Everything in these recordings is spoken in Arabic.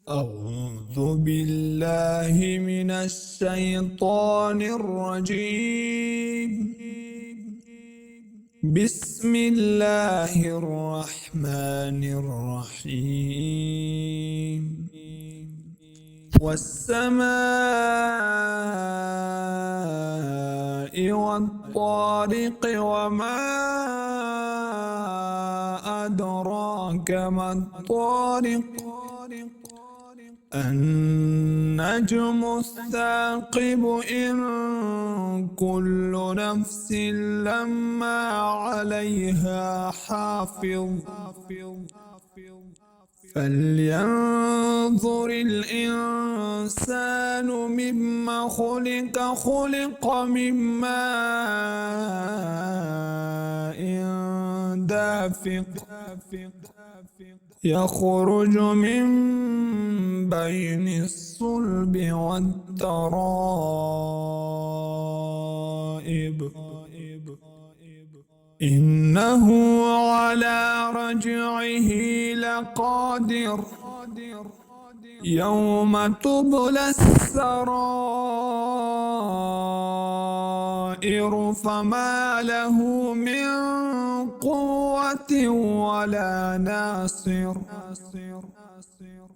أعوذ بالله من الشيطان الرجيم. بسم الله الرحمن الرحيم. والسماء والطارق وما أدراك ما الطارق. النجم الثاقب إن كل نفس لما عليها حافظ. فلينظر الإنسان مما خلق من ماء دافق يخرج من بين الصلب والترائب. إنه على رجعه لقادر. يوم تبلى السرائر فما له من قوة ولا ناصر.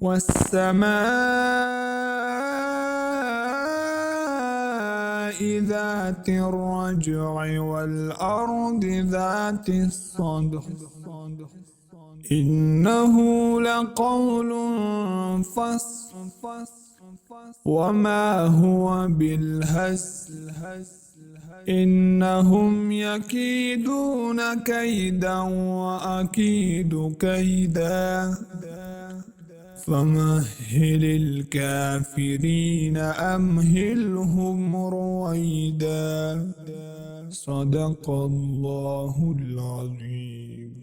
والسماء ذات الرجع والأرض ذات الصدع. إنه لقول فصل وما هو بالهزل. إنهم يكيدون كيدا وأكيد كيدا. فمهل الكافرين أمهلهم رويدا. صدق الله العظيم.